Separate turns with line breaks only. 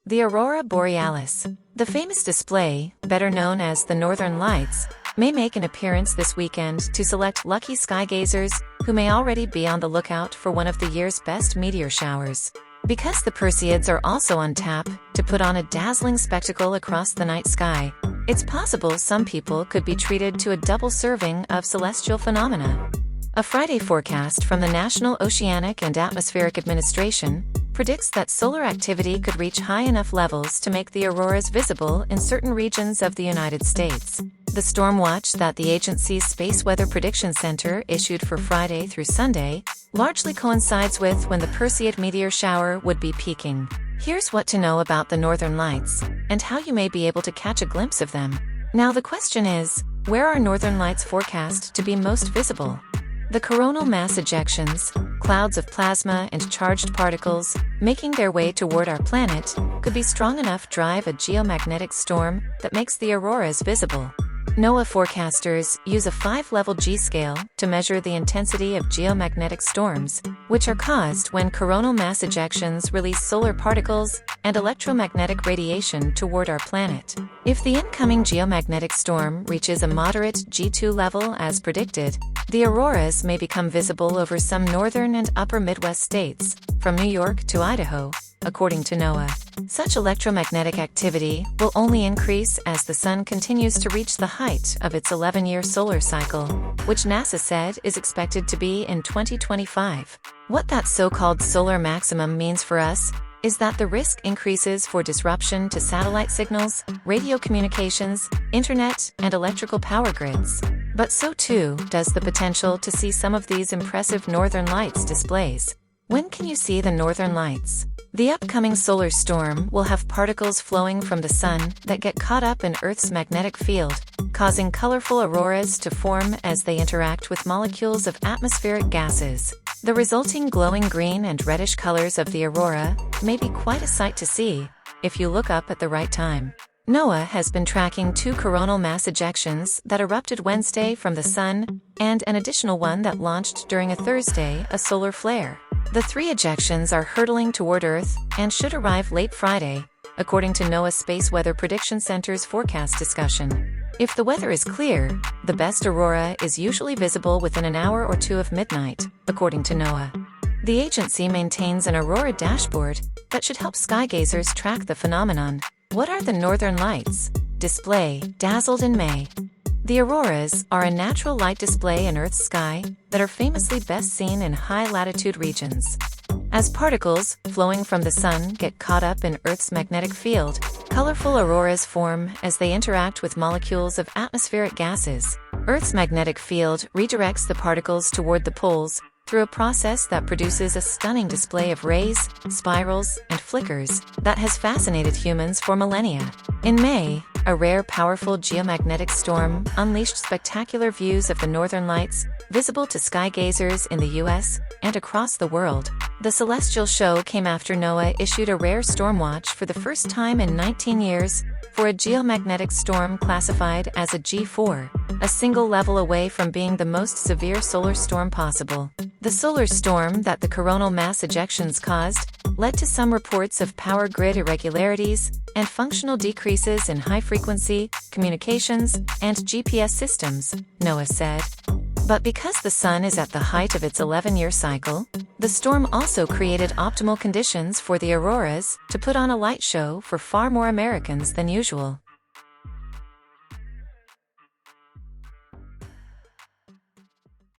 The aurora borealis. The famous display, better known as the Northern Lights, may make an appearance this weekend to select lucky skygazers who may already be on the lookout for one of the year's best meteor showers. Because the Perseids are also on tap to put on a dazzling spectacle across the night sky, it's possible some people could be treated to a double serving of celestial phenomena. A Friday forecast from the National Oceanic and Atmospheric Administration predicts that solar activity could reach high enough levels to make the auroras visible in certain regions of the United States. The storm watch that the agency's Space Weather Prediction Center issued for Friday through Sunday largely coincides with when the Perseid meteor shower would be peaking. Here's what to know about the Northern Lights, and how you may be able to catch a glimpse of them. Now the question is, where are Northern Lights forecast to be most visible? The coronal mass ejections, clouds of plasma and charged particles, making their way toward our planet, could be strong enough to drive a geomagnetic storm that makes the auroras visible. NOAA forecasters use a 5-level G-scale to measure the intensity of geomagnetic storms, which are caused when coronal mass ejections release solar particles and electromagnetic radiation toward our planet. If the incoming geomagnetic storm reaches a moderate G2 level as predicted, the auroras may become visible over some northern and upper Midwest states, from New York to Idaho, according to NOAA. Such electromagnetic activity will only increase as the sun continues to reach the height of its 11-year solar cycle, which NASA said is expected to be in 2025. What that so-called solar maximum means for us is that the risk increases for disruption to satellite signals, radio communications, internet, and electrical power grids. But so too does the potential to see some of these impressive Northern Lights displays. When can you see the Northern Lights? The upcoming solar storm will have particles flowing from the sun that get caught up in Earth's magnetic field, causing colorful auroras to form as they interact with molecules of atmospheric gases. The resulting glowing green and reddish colors of the aurora may be quite a sight to see, if you look up at the right time. NOAA has been tracking 2 coronal mass ejections that erupted Wednesday from the sun, and an additional one that launched during a Thursday, a solar flare. The 3 ejections are hurtling toward Earth and should arrive late Friday, according to NOAA's Space Weather Prediction Center's forecast discussion. If the weather is clear, the best aurora is usually visible within an hour or 2 of midnight, according to NOAA. The agency maintains an aurora dashboard that should help skygazers track the phenomenon. What are the Northern Lights? Display, dazzled in May. The auroras are a natural light display in Earth's sky that are famously best seen in high-latitude regions. As particles flowing from the sun get caught up in Earth's magnetic field, colorful auroras form as they interact with molecules of atmospheric gases. Earth's magnetic field redirects the particles toward the poles through a process that produces a stunning display of rays, spirals, and flickers that has fascinated humans for millennia. In May, a rare, powerful geomagnetic storm unleashed spectacular views of the Northern Lights, visible to skygazers in the US and across the world. The celestial show came after NOAA issued a rare storm watch for the first time in 19 years for a geomagnetic storm classified as a G4, a single level away from being the most severe solar storm possible. The solar storm that the coronal mass ejections caused led to some reports of power grid irregularities and functional decreases in high-frequency communications and GPS systems, NOAA said. But because the sun is at the height of its 11-year cycle, the storm also created optimal conditions for the auroras to put on a light show for far more Americans than usual.